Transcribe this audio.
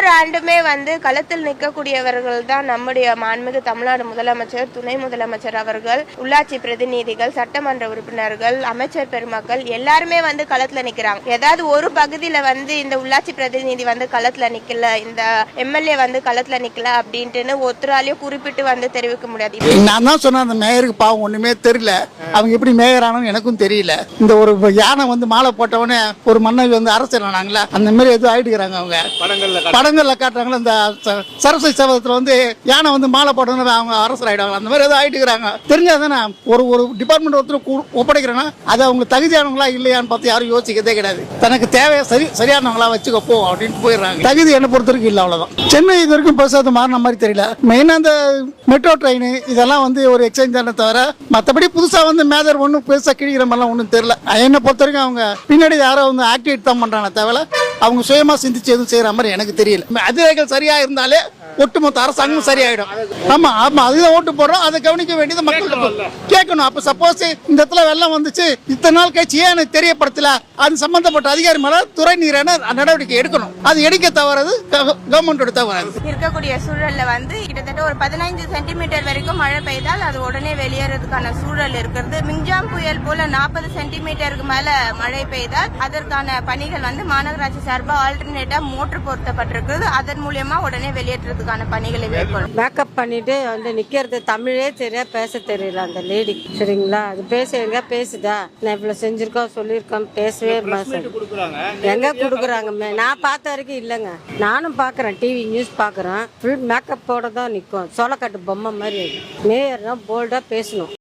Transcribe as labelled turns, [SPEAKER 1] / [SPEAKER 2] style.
[SPEAKER 1] ஒவ்வொரு ஆண்டுமே களத்தில் நிற்கக்கூடியவர்கள் தான் நம்முடைய மாண்புமிகு தமிழ்நாடு முதலமைச்சர், துணை முதலமைச்சர் அவர்கள், உள்ளாட்சி பிரதிநிதிகள், சட்டமன்ற உறுப்பினர்கள், அமைச்சர் பெருமக்கள் எல்லாருமே களத்துல நிக்கிறாங்க. ஏதாவது ஒரு பகுதியில இந்த உள்ளாட்சி பிரதிநிதி களத்துல நிக்கல, இந்த எம்எல்ஏ களத்துல நிக்கல அப்படின்ட்டு ஒருத்தராலையும் குறிப்பிட்டு தெரிவிக்க முடியாது.
[SPEAKER 2] நான் தான் சொன்னேன், அந்த மேயருக்கு பாவம் ஒண்ணுமே தெரியல, அவங்க எப்படி மேயர் ஆனு எனக்கும் தெரியல. இந்த ஒரு யானை மாலை போட்டவனே ஒரு மன்னவி அரசியல் ஆனாங்களா, அந்த மாதிரி எதுவும் ஆயிடுக்கிறாங்க. அவங்க படங்கள்ல காட்டுறாங்களா, இந்த சரஸ்வதி சபதத்துல யானை மாலை போட்டவன அவங்க அரசர் ஆயிடுவாங்க, அந்த மாதிரி எதுவும் ஆயிட்டுக்கிறாங்க. தெரிஞ்சாதானே ஒரு டிபார்ட்மெண்ட் ஒருத்தர் ஒப்படைக்கிறேன்னா அது அவங்க தகுதியானவங்களா இல்லையான்னு பார்த்து யாரும் யோசிக்கிறதே கிடையாது. தனக்கு தேவையை சரியானவங்களா வச்சுக்க போ அப்படின்னு போயிடுறாங்க. தகுதி என்ன பொறுத்த வரைக்கும் இல்லை, அவ்வளவுதான். சென்னை இது வரைக்கும் பெருசாக மாறின மாதிரி தெரியல. மெயினா அந்த மெட்ரோ ட்ரெயின் இதெல்லாம் ஒரு எக்ஸ்சேஞ்ச் தானே தவிர மற்றபடி புதுசா மேதர் ஒன்றும் பெருசா கிழிக்கிற மாதிரிலாம் ஒன்றும் தெரியல. என்னை பொறுத்த வரைக்கும் அவங்க பின்னாடி யாரோ ஆக்டிவேட் தான் பண்றாங்க தவிர அவங்க சுயமா சிந்திச்சு எதுவும் செய்யற மாதிரி எனக்கு தெரியல. அதிகாரிகள் சரியா இருந்தாலே ஒட்டுமொத்த அரசாங்கம் சரியாயிடும். ஆமா ஆமா, அதுதான் ஓட்டு போடுறோம், அதை கவனிக்க வேண்டியது மக்கள் கேட்கணும். அப்ப சப்போஸ் இந்த இடத்துல வெள்ளம் வந்துச்சு, இத்தனை நாள் கழிச்சு ஏன் எனக்கு தெரியப்படுத்தல, அது சம்பந்தப்பட்ட அதிகாரி மேல துறை நீரான நடவடிக்கை எடுக்கணும். அது எடுக்க தவறது கவர்மெண்டோட தவறாது.
[SPEAKER 1] இருக்கக்கூடிய சூழல்ல கிட்டத்தட்ட ஒரு 15 சென்டிமீட்டர் வரைக்கும் மழை பெய்தால் அது உடனே வெளியேறதுக்கான சூழல் இருக்கிறது. மிங்ஜாம் புயல் போல 40 சென்டிமீட்டருக்கு மேல மழை பெய்தால் அதற்கான பணிகள் மாநகராட்சி சார்பா ஆல்டர்னேட்டா மோட்டர் பொருத்தப்பட்டிருக்கிறது. அதன் மூலியமா உடனே வெளியேற்றது பணிகளை
[SPEAKER 3] மேக்கப் பண்ணிட்டு நிக்கிறது. தமிழே சரியா பேச தெரியல அந்த லேடி. சரிங்களா, அது பேசுங்க, பேசுதா நான் இவ்வளவு செஞ்சிருக்கோம் சொல்லியிருக்கோம், பேசவே எங்க குடுக்குறாங்க. நான் பார்த்த வரைக்கும் இல்லைங்க. நானும் பாக்குறேன், டிவி நியூஸ் பாக்குறேன், ஃபுல் மேக்கப்போட தான் நிற்கும். சோளக்காட்டு பொம்மை மாதிரி. மேயர்னா போல்டா பேசணும்.